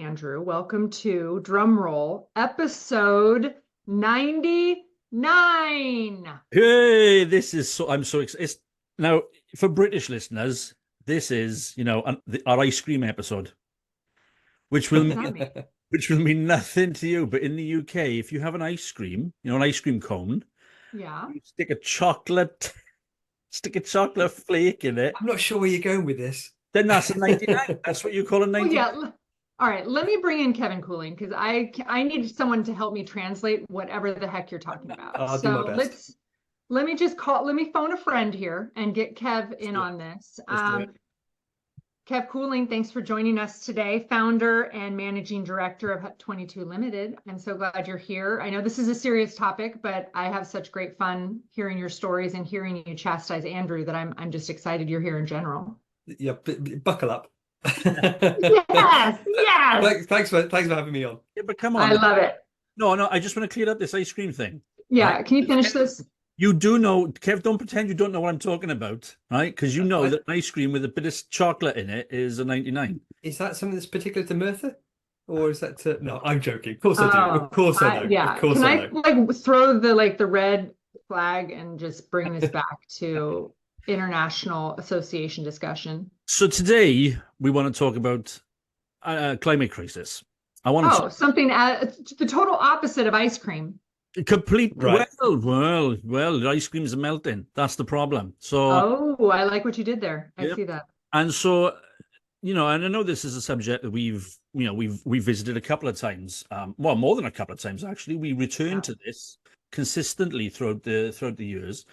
Andrew. Welcome to drumroll episode 99. Hey, this is so I'm so excited. Now, for British listeners, this is, our ice cream episode, which will What's mean, that mean? which will mean nothing to you. But in the UK, if you have an ice cream, an ice cream cone, Yeah. you stick a chocolate flake in it, I'm not sure where you're going with this. then that's a 99. That's what you call a Oh 99. yeah. All right. Let me bring in Kevin Couling because I need someone to help me translate whatever the heck you're talking about. I'll do my best. Let me phone a friend here and get Kev in on this. Kev Couling, thanks for joining us today, founder and managing director of Hut22 Ltd. I'm so glad you're here. I know this is a serious topic, but I have such great fun hearing your stories and hearing you chastise Andrew that I'm just excited you're here in general. Yeah, buckle up. Yes, yes. Thanks for having me on. Yeah, but come on. I love it. No, I just want to clear up this ice cream thing. Yeah, Right? can you finish this? You do know, Kev, don't pretend you don't know what I'm talking about, right? Because you know that ice cream with a bit of chocolate in it is a 99. Is that something that's particular to Merthyr? Or is that to... No, I'm joking. Of course I do. Of course I know. Yeah. Of course Can I I know. like throw the red flag and just bring this back to international association discussion? So today we want to talk about climate crisis. I want to something the total opposite of ice cream. complete. Right. Well, ice cream's melting. That's the problem. So, I like what you did there. I see that. and so, and I know this is a subject that we've visited a couple of times. Well, more than a couple of times actually. We return to this consistently throughout the years.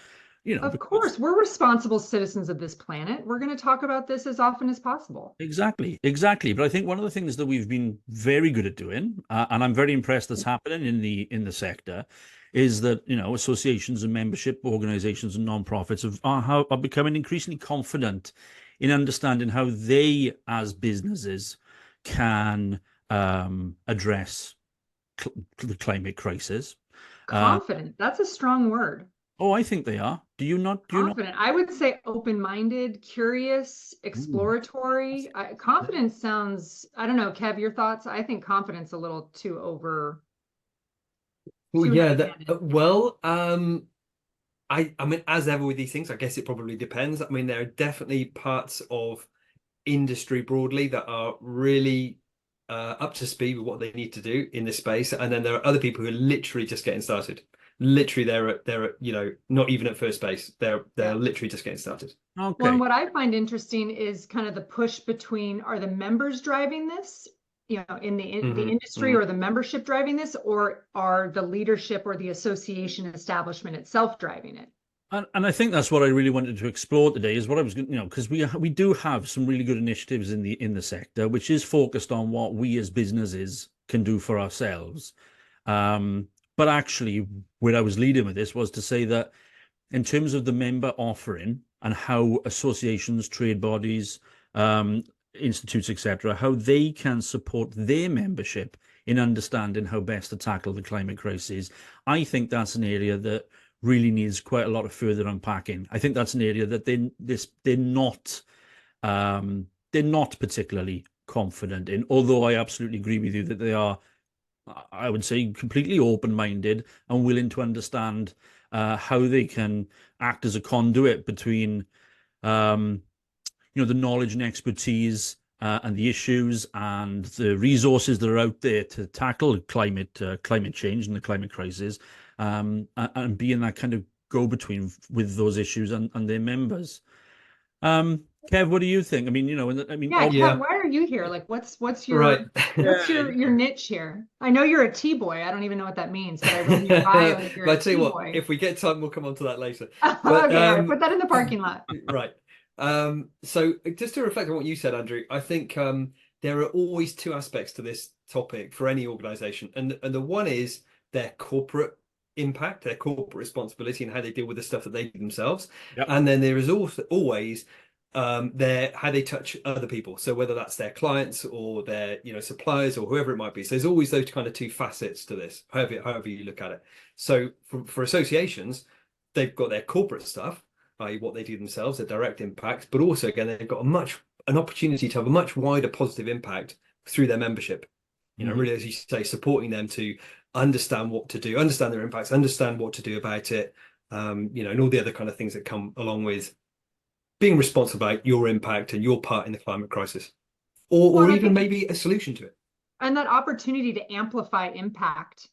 Of course, we're responsible citizens of this planet. We're going to talk about this as often as possible. Exactly. But I think one of the things that we've been very good at doing, and I'm very impressed that's happening in the sector, is that associations and membership organizations and nonprofits are becoming increasingly confident in understanding how they, as businesses, can address the climate crisis. Confident. That's a strong word. Oh, I think they are. Do you not? Confident. I would say open-minded, curious, exploratory. Confidence sounds, I don't know, Kev, your thoughts? I think confidence a little too over. Well, yeah. I mean, as ever with these things, I guess it probably depends. I mean, there are definitely parts of industry broadly that are really up to speed with what they need to do in this space, and then there are other people who are literally just getting started. Literally, they're at not even at first base. They're literally just getting started. Okay. Well, and what I find interesting is kind of the push between, are the members driving this, in the industry, or the membership driving this, or are the leadership or the association establishment itself driving it? And I think that's what I really wanted to explore today, is what I was, because we do have some really good initiatives in the sector, which is focused on what we as businesses can do for ourselves. But actually, where I was leading with this was to say that in terms of the member offering and how associations, trade bodies, institutes, etc., how they can support their membership in understanding how best to tackle the climate crisis, I think that's an area that really needs quite a lot of further unpacking. I think that's an area that they're not particularly confident in, although I absolutely agree with you that they are, I would say, completely open-minded and willing to understand how they can act as a conduit between, the knowledge and expertise and the issues and the resources that are out there to tackle climate change and the climate crisis, and being that kind of go-between with those issues and their members. Kev, what do you think? I mean, Kev, why are you here? Like, what's your right? What's your niche here? I know you're a T-boy. I don't even know what that means, but I read your bio that you're But a I tell you what, T-boy. if we get time, we'll come on to that later. Okay, all right, put that in the parking lot. Right. So just to reflect on what you said, Andrew, I think there are always two aspects to this topic for any organization, and the one is their corporate impact, their corporate responsibility, and how they deal with the stuff that they do themselves. Yep. And then there is also always how they touch other people. So whether that's their clients or their suppliers or whoever it might be. So there's always those kind of two facets to this, however you look at it. So for associations, they've got their corporate stuff, i.e. what they do themselves, their direct impact, but also again they've got an opportunity to have a much wider positive impact through their membership. You know, really, as you say, supporting them to understand what to do, understand their impacts, understand what to do about it, you know, and all the other kind of things that come along with being responsible about your impact and your part in the climate crisis, or even maybe a solution to it. And that opportunity to amplify impact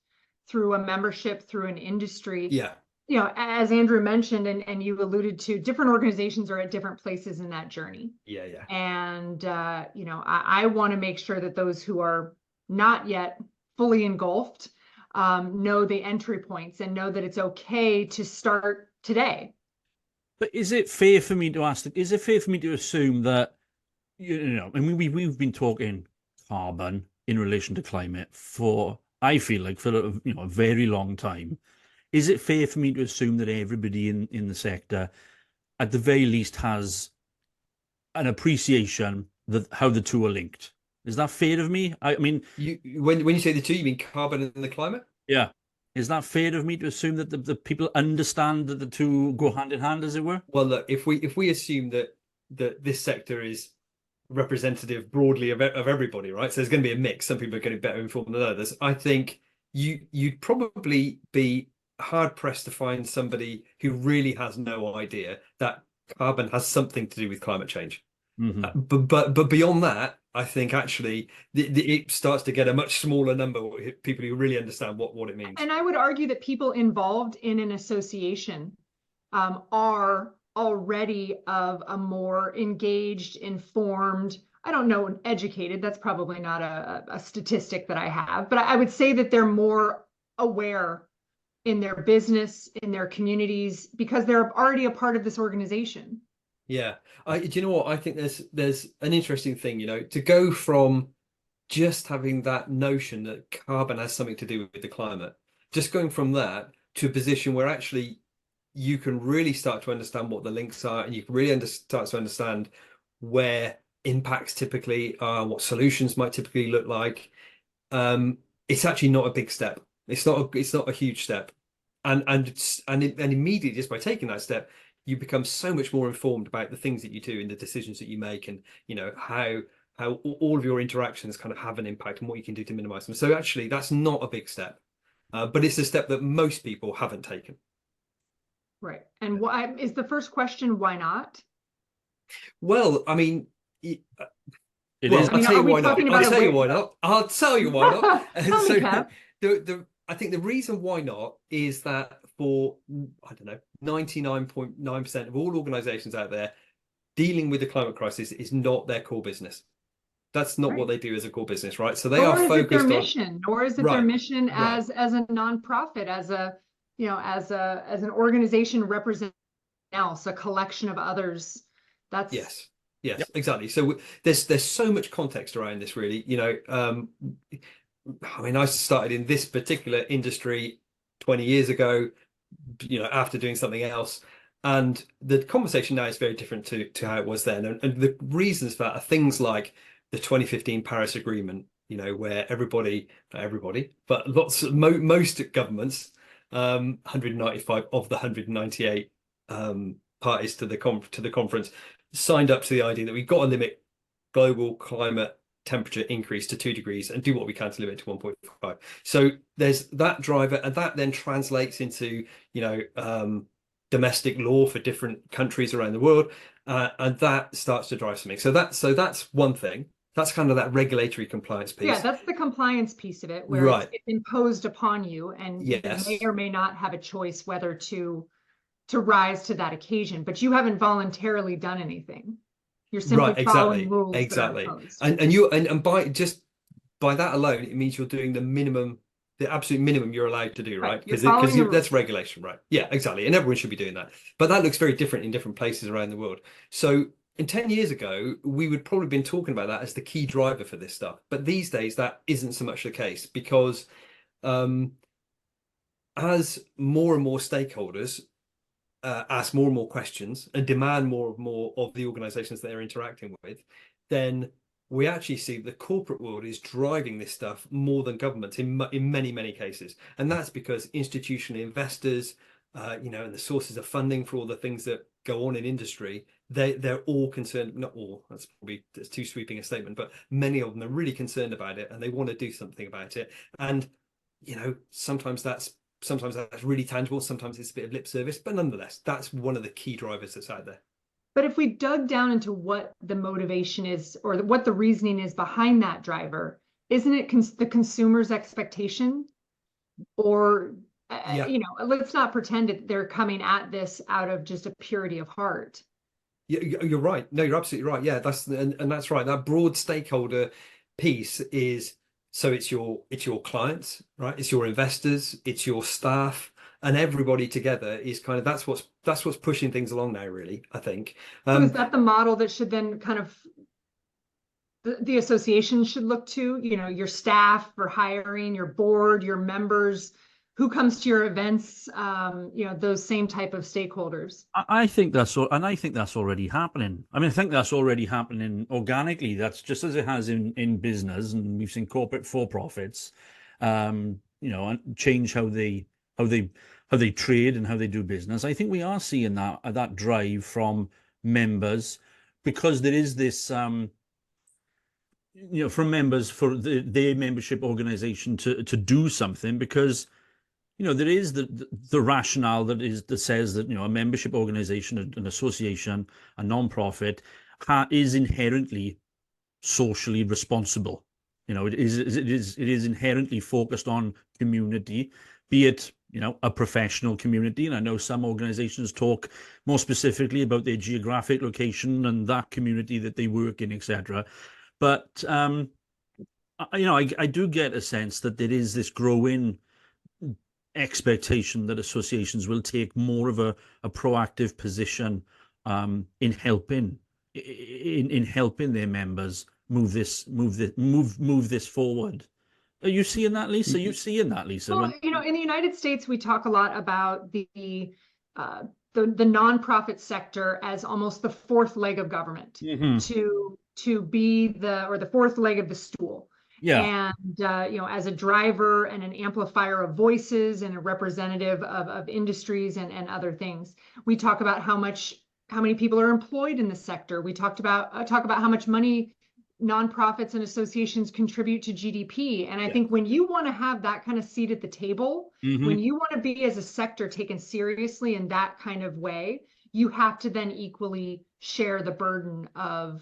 through a membership, through an industry. Yeah. You know, as Andrew mentioned, and you alluded to, different organizations are at different places in that journey. Yeah, yeah. And, you know, I want to make sure that those who are not yet fully engulfed know the entry points and know that it's okay to start today. But is it fair for me to ask, is it fair for me to assume that, you know, I mean, we've been talking carbon in relation to climate for, I feel like, for a, you know, a very long time. Is it fair for me to assume that everybody in the sector, at the very least, has an appreciation that how the two are linked? Is that fair of me? I mean, when you say the two, you mean carbon and the climate? Yeah. Is that fair of me to assume that the people understand that the two go hand in hand, as it were? Well, look, if we assume that this sector is representative broadly of everybody, right? So there's going to be a mix. Some people are getting better informed than others. I think you'd probably be hard pressed to find somebody who really has no idea that carbon has something to do with climate change. But beyond that, I think actually it starts to get a much smaller number of people who really understand what it means. And I would argue that people involved in an association are already of a more engaged, informed, I don't know, educated. That's probably not a statistic that I have, but I would say that they're more aware in their business, in their communities, because they're already a part of this organization. Yeah. Do you know what? I think there's an interesting thing, you know, to go from just having that notion that carbon has something to do with the climate, just going from that to a position where actually you can really start to understand what the links are, and you can really start to understand where impacts typically are, what solutions might typically look like. It's actually not a big step. It's not a huge step. And immediately, just by taking that step, you become so much more informed about the things that you do and the decisions that you make, and you know how all of your interactions kind of have an impact and what you can do to minimize them. So actually, that's not a big step, but it's a step that most people haven't taken. Right. And why is the first question? Why not? Well, I mean, It well, is. I'll tell you why not. I'll tell you why not. I'll tell you why not. Tell me, Kev. I think the reason why not is that for, I don't know, 99.9% of all organizations out there, dealing with the climate crisis is not their core business. That's not what they do as a core business, right? So they are focused on mission, nor is it their mission as a nonprofit, as a, you know, as an organization representing else, a collection of others. That's yes, exactly. So there's so much context around this, really. You know, I mean, I started in this particular industry 20 years ago, you know, after doing something else. And the conversation now is very different to how it was then. And the reasons for that are things like the 2015 Paris Agreement, you know, where not everybody, but most governments, 195 of the 198 parties to the conference signed up to the idea that we've got to limit global climate temperature increase to 2 degrees and do what we can to limit it to 1.5. So there's that driver, and that then translates into, you know, domestic law for different countries around the world, and that starts to drive something. So that's one thing. That's kind of that regulatory compliance piece. Yeah, that's the compliance piece of it, where it's imposed upon you, and you may or may not have a choice whether to rise to that occasion, but you haven't voluntarily done anything. You're simply following rules. Exactly. That are imposed. And by that alone, it means you're doing the absolute minimum you're allowed to do, right? Because that's regulation, right? Yeah, exactly. And everyone should be doing that. But that looks very different in different places around the world. So in 10 years ago, we would probably been talking about that as the key driver for this stuff. But these days, that isn't so much the case, because as more and more stakeholders ask more and more questions and demand more and more of the organizations that they're interacting with, then we actually see the corporate world is driving this stuff more than governments in many cases. And that's because institutional investors, you know, and the sources of funding for all the things that go on in industry, they're all concerned, not all, that's too sweeping a statement, but many of them are really concerned about it and they want to do something about it. And sometimes that's really tangible, sometimes it's a bit of lip service, but nonetheless, that's one of the key drivers that's out there. But if we dug down into what the motivation is or what the reasoning is behind that driver, isn't it the consumer's expectation? Or, let's not pretend that they're coming at this out of just a purity of heart. You're right. No, you're absolutely right. Yeah, and that's right. That broad stakeholder piece is, so it's your clients, right? It's your investors, it's your staff, and everybody together is kind of that's what's pushing things along now, really, I think. So is that the model that should then kind of the association should look to, your staff for hiring, your board, your members, who comes to your events, those same type of stakeholders? I think that's so, and I think that's already happening. I mean, I think that's already happening organically. That's just as it has in business, and we've seen corporate for-profits, and change how they trade and how they do business. I think we are seeing that drive from members, because there is this, from members for their membership organization to do something, because there is the rationale that says that a membership organization, an association, a non-profit is inherently socially responsible. It is inherently focused on community, be it a professional community, and I know some organizations talk more specifically about their geographic location and that community that they work in, etc. But I do get a sense that there is this growing expectation that associations will take more of a proactive position in helping their members move this forward. Are you seeing that, Lisa? Are you seeing that, Lisa? Well, in the United States, we talk a lot about the nonprofit sector as almost the fourth leg of government, to be the fourth leg of the stool. Yeah. And, as a driver and an amplifier of voices and a representative of industries and other things. We talk about how many people are employed in the sector. We talk about how much money nonprofits and associations contribute to GDP. And I think when you want to have that kind of seat at the table, when you want to be as a sector taken seriously in that kind of way, you have to then equally share the burden of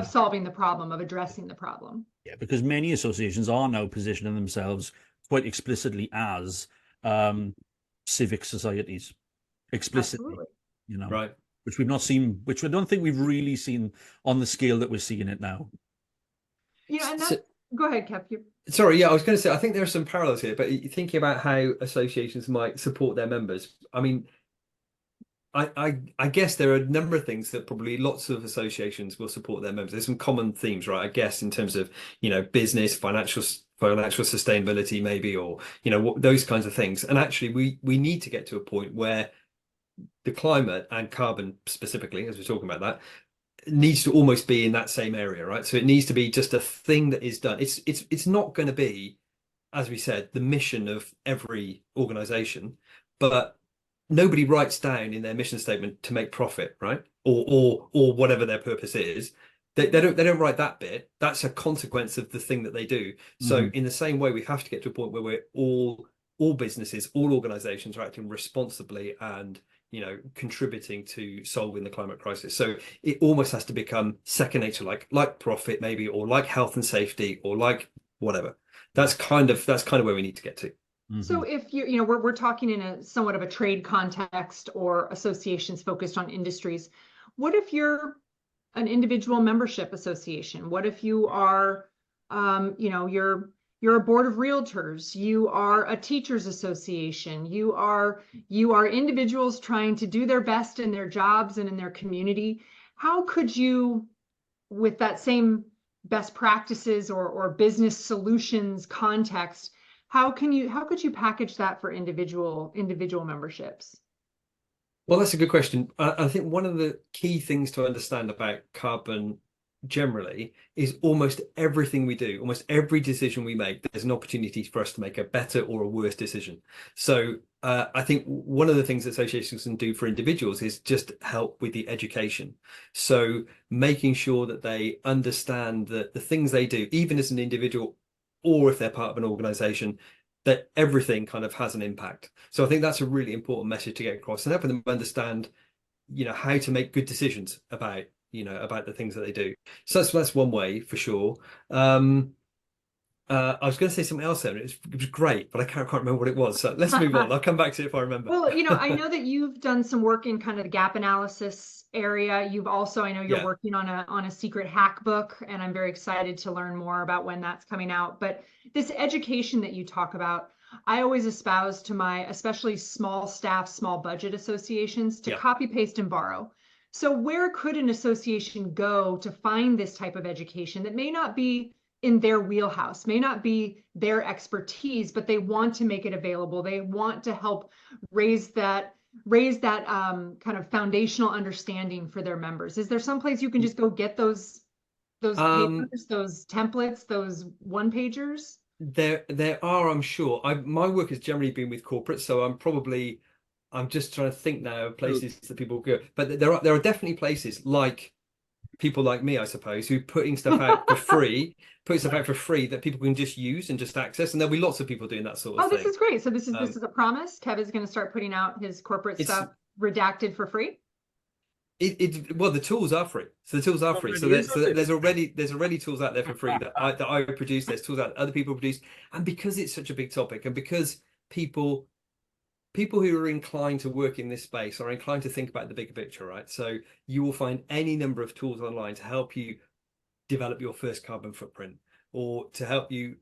solving the problem, of addressing the problem. Yeah, because many associations are now positioning themselves quite explicitly as civic societies, explicitly. Absolutely. Right. Which we've not seen, which I don't think we've really seen on the scale that we're seeing it now. Go ahead, Kev. Sorry, yeah, I was going to say, I think there are some parallels here, but thinking about how associations might support their members, I mean, I guess there are a number of things that probably lots of associations will support their members. There's some common themes, right? I guess in terms of, business, financial sustainability, maybe, or, those kinds of things. And actually, we need to get to a point where the climate and carbon specifically, as we're talking about that, needs to almost be in that same area, right? So it needs to be just a thing that is done. It's not going to be, as we said, the mission of every organization, but nobody writes down in their mission statement to make profit, right? Or whatever their purpose is. They don't write that bit. That's a consequence of the thing that they do. So in the same way, we have to get to a point where we're all businesses, all organizations are acting responsibly and contributing to solving the climate crisis. So it almost has to become second nature, like profit maybe, or like health and safety, or like whatever. That's kind of where we need to get to. So if we're talking in a somewhat of a trade context or associations focused on industries, what if you're an individual membership association? What if you are, you're a board of realtors, you are a teachers association, you are individuals trying to do their best in their jobs and in their community? How could you, with that same best practices or business solutions context, how could you package that for individual memberships? Well, that's a good question. I think one of the key things to understand about carbon generally is almost everything we do, almost every decision we make, there's an opportunity for us to make a better or a worse decision. So I think one of the things associations can do for individuals is just help with the education. So making sure that they understand that the things they do, even as an individual, or if they're part of an organization, that everything kind of has an impact. So I think that's a really important message to get across, and helping them understand, how to make good decisions about, about the things that they do. So that's one way for sure. I was going to say something else there. It was great, but I can't quite remember what it was. So let's move on. I'll come back to it if I remember. Well, I know that you've done some work in kind of the gap analysis area. You've also, I know you're working on a secret hack book, and I'm very excited to learn more about when that's coming out. But this education that you talk about, I always espouse to my, especially small staff, small budget associations, to copy, paste, and borrow. So where could an association go to find this type of education that may not be in their wheelhouse, may not be their expertise, but they want to make it available? They want to help raise that kind of foundational understanding for their members. Is there some place you can just go get those papers, those templates, those one pagers? There are, I'm sure. My work has generally been with corporates, so I'm just trying to think now of places that people go. But there are definitely places like people like me, I suppose, who are putting stuff out for free, that people can just use and just access. And there'll be lots of people doing that sort of thing. Oh, this is great. So this is a promise. Kev is going to start putting out his corporate stuff redacted for free. Well, the tools are free. So the tools are free. So there's already tools out there for free that I produce. There's tools that other people produce. And because it's such a big topic, and because people who are inclined to work in this space are inclined to think about the bigger picture, right? So you will find any number of tools online to help you develop your first carbon footprint, or to help you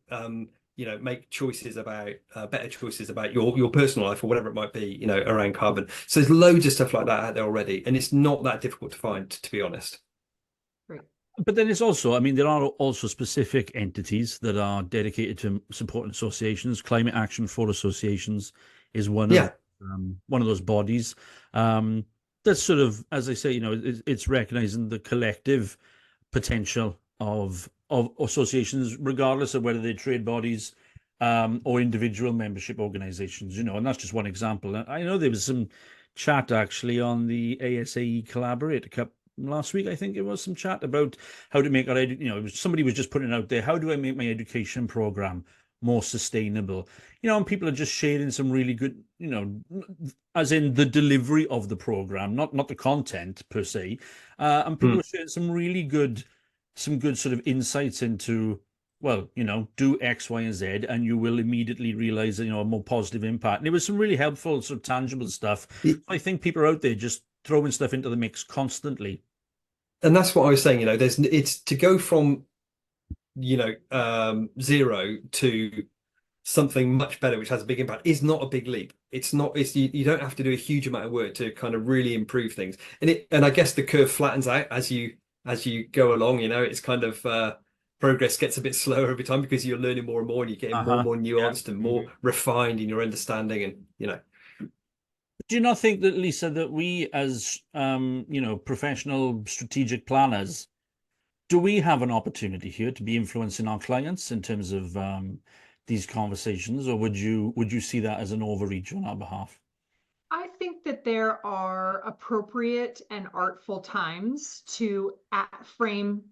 make choices about better choices about your personal life, or whatever it might be, around carbon. So there's loads of stuff like that out there already, and it's not that difficult to find, to be honest. Great. But then it's also, I mean, there are also specific entities that are dedicated to supporting associations. Climate Action for Associations is one of those bodies. That's sort of, as I say, it's recognizing the collective potential of associations, regardless of whether they're trade bodies or individual membership organizations, and that's just one example. I know there was some chat actually on the ASAE Collaborator Cup last week. I think it was some chat about how to make our, somebody was just putting it out there, how do I make my education program more sustainable? And people are just sharing some really good, as in the delivery of the program, not the content per se. And people are sharing some really good, sort of insights into, well, do X, Y, and Z, and you will immediately realize, a more positive impact. And it was some really helpful, sort of tangible stuff. I think people are out there just throwing stuff into the mix constantly. And that's what I was saying, it's to go from, zero to something much better, which has a big impact, is not a big leap. You don't have to do a huge amount of work to kind of really improve things. And I guess the curve flattens out as you go along. It's kind of progress gets a bit slower every time, because you're learning more and more, and you're getting more and more nuanced and more refined in your understanding. And do you not think that, Lisa, that we as professional strategic planners, do we have an opportunity here to be influencing our clients in terms of these conversations, or would you see that as an overreach on our behalf? I think that there are appropriate and artful times to frame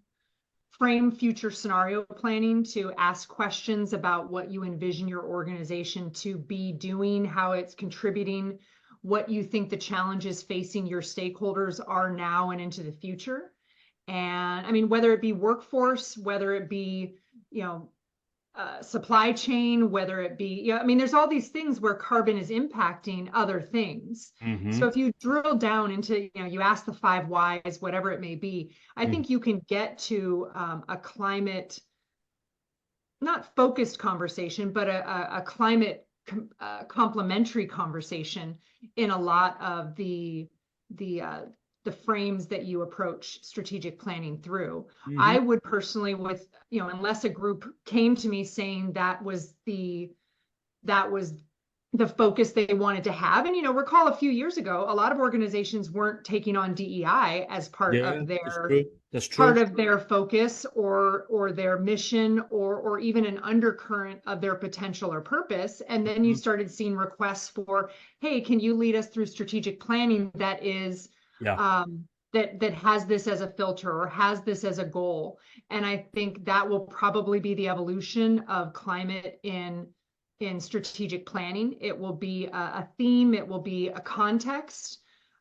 future scenario planning, to ask questions about what you envision your organization to be doing, how it's contributing, what you think the challenges facing your stakeholders are now and into the future. And I mean, whether it be workforce, whether it be, supply chain, whether it be, I mean, there's all these things where carbon is impacting other things. So if you drill down into, you ask the 5 whys, whatever it may be, I think you can get to a climate, not focused conversation, but a climate complementary conversation in a lot of the frames that you approach strategic planning through. I would personally, unless a group came to me saying that was the focus they wanted to have. And, recall a few years ago, a lot of organizations weren't taking on DEI as part of their That's true. part of their focus or their mission or even an undercurrent of their potential or purpose. And then you started seeing requests for, hey, can you lead us through strategic planning that is that has this as a filter or has this as a goal. And I think that will probably be the evolution of climate in strategic planning. It will be a theme, it will be a context.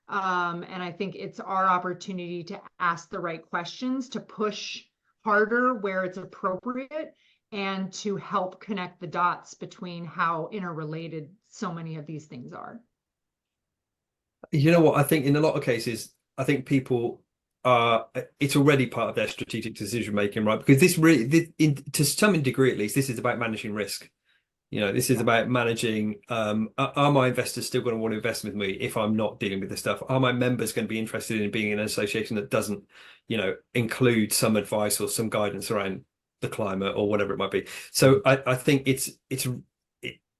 And I think it's our opportunity to ask the right questions, to push harder where it's appropriate, and to help connect the dots between how interrelated so many of these things are. You know what? I think in a lot of cases, I think people are, it's already part of their strategic decision making, right? Because this really, to some degree at least, this is about managing risk. This is about managing, are my investors still going to want to invest with me if I'm not dealing with this stuff? Are my members going to be interested in being in an association that doesn't, include some advice or some guidance around the climate or whatever it might be? So I think it's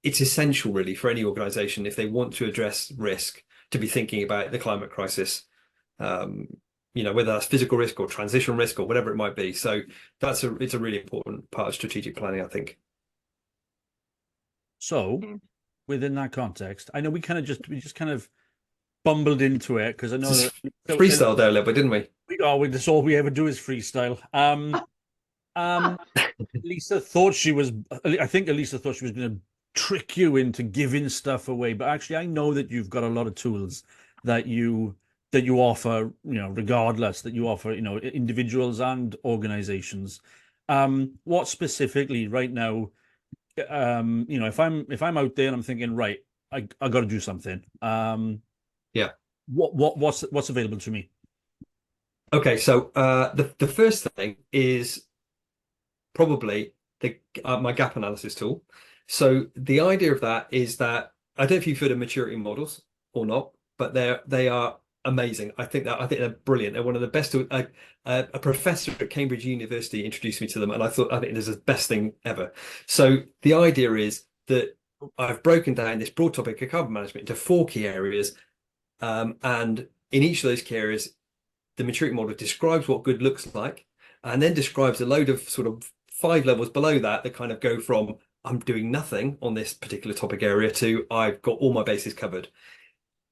essential really for any organization, if they want to address risk, to be thinking about the climate crisis, whether that's physical risk or transition risk or whatever it might be. So it's a really important part of strategic planning, I think. So within that context, I know we just kind of bumbled into it because I know that freestyle there a little bit, didn't we? That's all we ever do is freestyle. Lisa thought she was going to trick you into giving stuff away, but actually I know that you've got a lot of tools that you offer, regardless, that you offer, individuals and organizations. What specifically right now, if I'm out there and I'm thinking, right, I got to do something. What's available to me? Okay, so the first thing is probably my gap analysis tool. So the idea of that is that, I don't know if you've heard of maturity models or not, but they are amazing. I think they're brilliant. They're one of the best. A professor at Cambridge University introduced me to them, and I think this is the best thing ever. So the idea is that I've broken down this broad topic of carbon management into 4 key areas, and in each of those key areas, the maturity model describes what good looks like, and then describes a load of sort of 5 levels below that kind of go from I'm doing nothing on this particular topic area to I've got all my bases covered.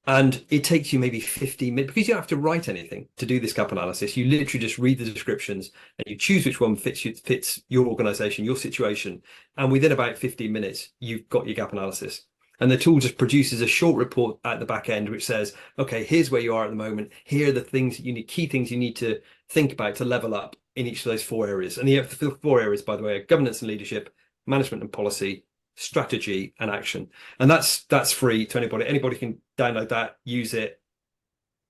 And it takes you maybe 15 minutes, because you don't have to write anything to do this gap analysis. You literally just read the descriptions and you choose which one fits your organization, your situation. And within about 15 minutes, you've got your gap analysis. And the tool just produces a short report at the back end, which says, okay, here's where you are at the moment. Here are the things that you need, key things you need to think about to level up in each of those 4 areas. And the 4 areas, by the way, are governance and leadership, management and policy, strategy and action. And that's free to anybody. Anybody can download that, use it,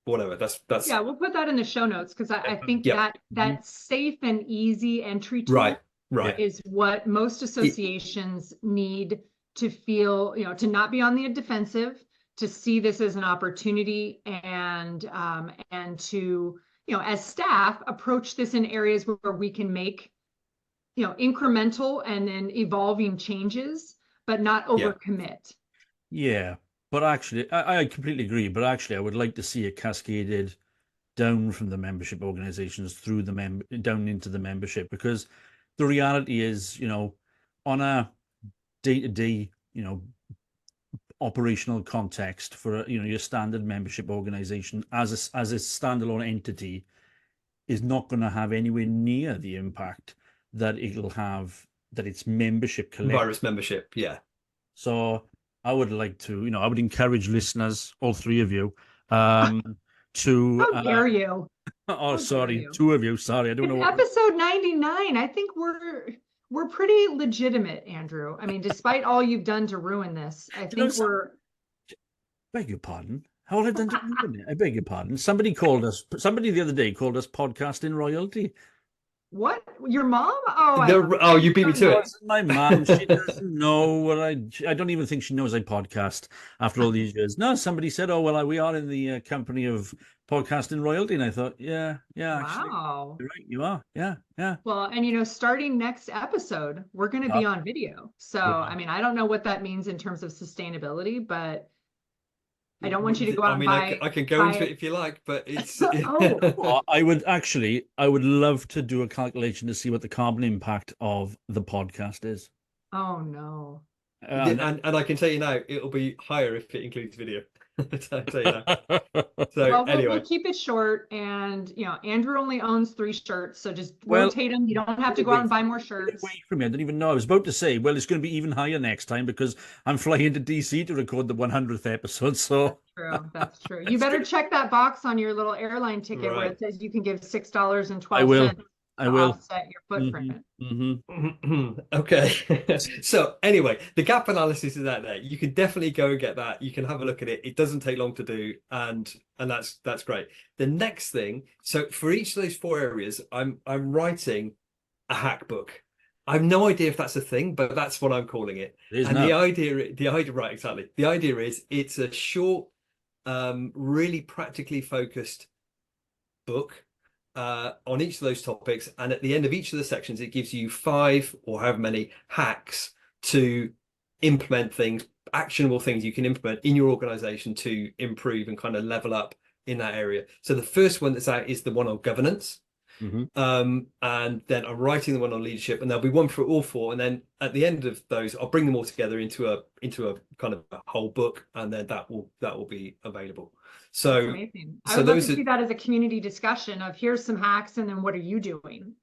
whatever. That's yeah, we'll put that in the show notes, because I think that safe and easy entry tool right is what most associations need to feel, to not be on the defensive, to see this as an opportunity, and to, as staff, approach this in areas where we can make incremental and then evolving changes, but not overcommit. Yeah, but actually, I completely agree. But actually, I would like to see it cascaded down from the membership organizations through down into the membership, because the reality is, on a day-to-day, operational context for your standard membership organization as a standalone entity is not going to have anywhere near the impact that it'll have that its membership virus membership. So I would like to, I would encourage listeners, all 3 of you, to how dare you? Oh, sorry, 2 of you. Sorry, I don't know. Episode 99. I think we're pretty legitimate, Andrew. I mean, despite all you've done to ruin this, I think we're. Beg your pardon. How have I done to ruin it? I beg your pardon. Somebody the other day called us podcasting royalty. What? Your mom? Oh, you beat me to it. My mom, she doesn't know what I don't even think she knows I podcast after all these years. No, somebody said, oh, well, we are in the company of podcasting royalty. And I thought, yeah, actually, Wow. you're right. You are. Yeah. Well, and starting next episode, we're going to be on video. So, I mean, I don't know what that means in terms of sustainability, but I don't want you to go out and buy. I can go into it if you like, but it's. Oh. Well, I would love to do a calculation to see what the carbon impact of the podcast is. Oh no. And I can tell you now, it'll be higher if it includes video. I'll tell you that. So Well, anyway, we'll keep it short, and Andrew only owns 3 shirts, so just Well, rotate them. You don't have to go out and buy more shirts. Wait for me. I didn't even know. I was about to say, well, it's going to be even higher next time because I'm flying to DC to record the 100th episode. So That's true. You better check that box on your little airline ticket where Right. it says you can give $6.12. I will. To offset your footprint. Okay. So anyway, the gap analysis is out there. You can definitely go and get that. You can have a look at it. It doesn't take long to do, and that's great. The next thing, so for each of those 4 areas, I'm writing a hack book. I have no idea if that's a thing, but that's what I'm calling it. And the idea, right, exactly. The idea is it's a short, really practically focused book on each of those topics, and at the end of each of the sections it gives you 5 or however many hacks to implement things, actionable things you can implement in your organization to improve and kind of level up in that area. So the first one that's out is the one on governance. And then I'm writing the one on leadership, and there'll be one for all 4, and then at the end of those I'll bring them all together into a kind of a whole book, and then that will be available. So amazing. I would love to see that as a community discussion of here's some hacks, and then what are you doing?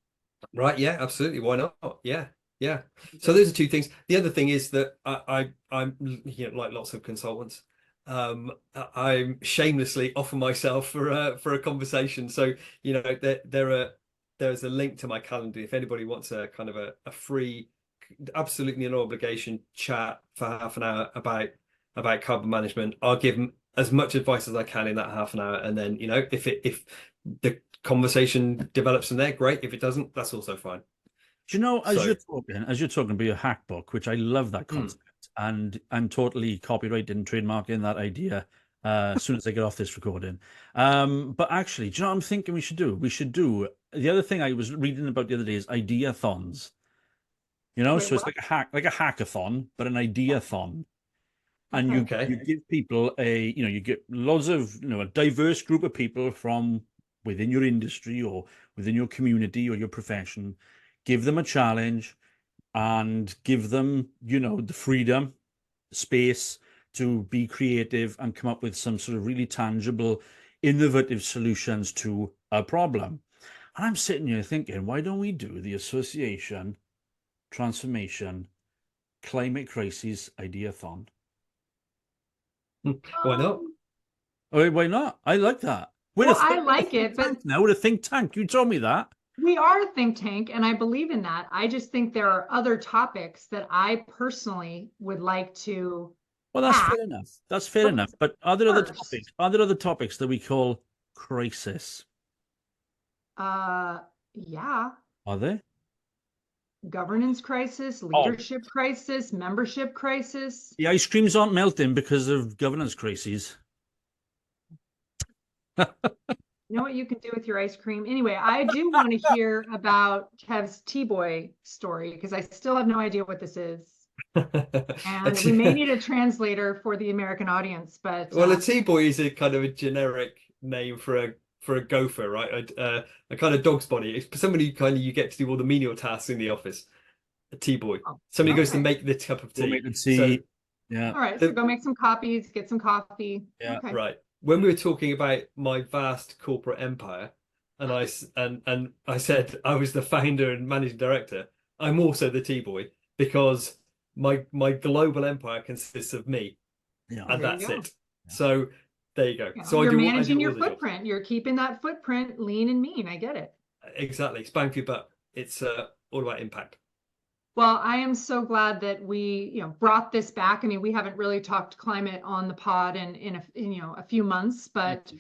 Right. Yeah, absolutely. Why not? Yeah. So those are 2 things. The other thing is that I'm like lots of consultants, I'm shamelessly offer myself for a conversation. So there's a link to my calendar if anybody wants a kind of a free, absolutely no obligation chat for half an hour about carbon management. I'll give them as much advice as I can in that half an hour, and then if the conversation develops from there, great. If it doesn't, that's also fine. Do you know, as you're talking about your hack book, which I love that concept, and I'm totally copyrighted and trademarking that idea as soon as I get off this recording. But actually, do you know what I'm thinking we should do? We should do the other thing I was reading about the other day is idea-thons. So it's like a hackathon, but an idea-thon. And you give people you get lots of, a diverse group of people from within your industry or within your community or your profession, give them a challenge and give them, the freedom, space to be creative and come up with some sort of really tangible, innovative solutions to a problem. And I'm sitting here thinking, why don't we do the Association Transformation Climate Crisis Idea-thon? Why not? Oh, why not? I like that. I like it, but now we're a think tank. You told me that. We are a think tank, and I believe in that. I just think there are other topics that I personally would like to. Well, that's fair enough. That's fair enough. But are there other topics that we call crisis? Yeah. Are there? Governance crisis, leadership crisis, membership crisis. The ice creams aren't melting because of governance crises. You know what you can do with your ice cream? Anyway, I do want to hear about Kev's T-Boy story because I still have no idea what this is. And we may need a translator for the American audience, but well, a T-Boy is a kind of a generic name for a gopher, right? A kind of dog's body. It's somebody you get to do all the menial tasks in the office. A T-Boy. Somebody goes to make the cup of tea. Make the tea. All right, so go make some copies, get some coffee. Yeah. Okay. Right. When we were talking about my vast corporate empire, and I said I was the founder and managing director, I'm also the T-Boy because my global empire consists of me, and that's it. So there you go. So you're managing your footprint. You're keeping that footprint lean and mean. I get it. Exactly. It's bang for your buck. It's all about impact. Well, I am so glad that we, brought this back. I mean, we haven't really talked climate on the pod in a few months, but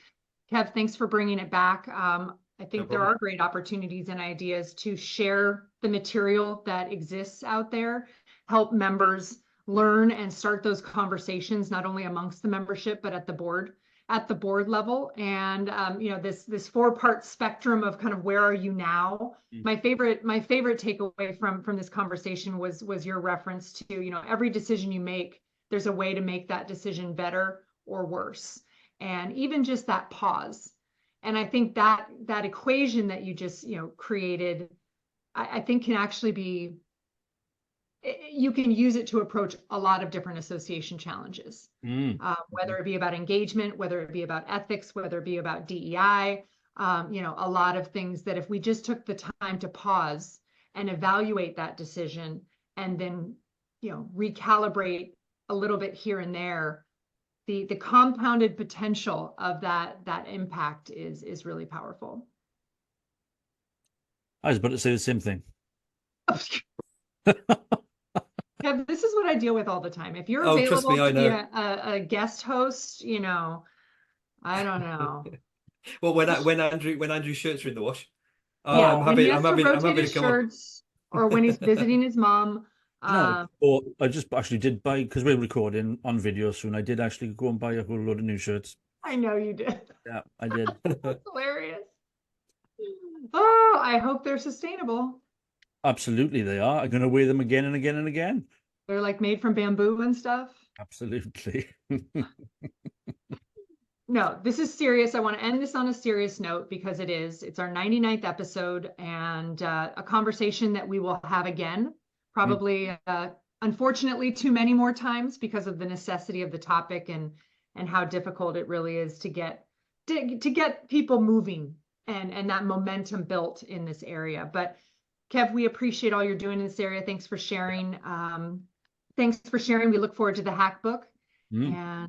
Kev, thanks for bringing it back. I think there are great opportunities and ideas to share the material that exists out there, help members learn and start those conversations, not only amongst the membership, but at the board at the board level, and you know, this 4-part spectrum of kind of where are you now. My favorite takeaway from this conversation was your reference to, you know, every decision you make, there's a way to make that decision better or worse, and even just that pause. And I think that equation that you just, you know, created, I think can actually be, you can use it to approach a lot of different association challenges, whether it be about engagement, whether it be about ethics, whether it be about DEI, you know, a lot of things that if we just took the time to pause and evaluate that decision and then, you know, recalibrate a little bit here and there, the compounded potential of that impact is really powerful. I was about to say the same thing. Kev, this is what I deal with all the time. If you're Oh, trust me, available I to be know. a guest host, you know, I don't know. Well, when Andrew's shirts are in the wash, Yeah, I'm when he happy. has to I'm rotate happy to his come on. shirts, or when he's visiting his mom. No, or I just actually did buy, because we're recording on video soon. I did actually go and buy a whole load of new shirts. I know you did. Yeah, I did. That's hilarious. Oh, I hope they're sustainable. Absolutely, they are. I'm going to wear them again and again and again. They're like made from bamboo and stuff. Absolutely. No, this is serious. I want to end this on a serious note because it's our 99th episode, and a conversation that we will have again, probably unfortunately too many more times because of the necessity of the topic and how difficult it really is to get people moving and that momentum built in this area. But Kev, we appreciate all you're doing in this area. Thanks for sharing. Thanks for sharing. We look forward to the hack book, and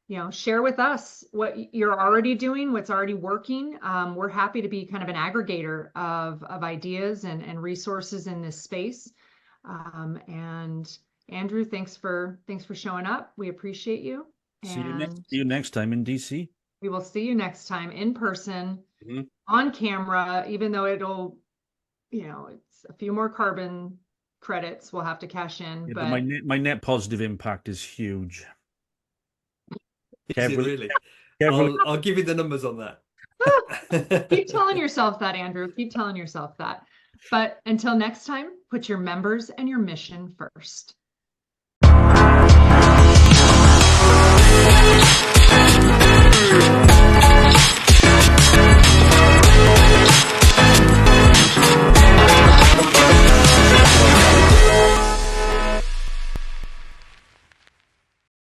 you know, share with us what you're already doing, what's already working. We're happy to be kind of an aggregator of ideas and resources in this space. And Andrew, thanks for showing up. We appreciate you. See you next time in DC. We will see you next time in person, on camera, even though it'll, you know, it's a few more carbon credits we'll have to cash in. Yeah, but my net positive impact is huge. Is it really? I'll give you the numbers on that. Keep telling yourself that, Andrew. Keep telling yourself that. But until next time, put your members and your mission first.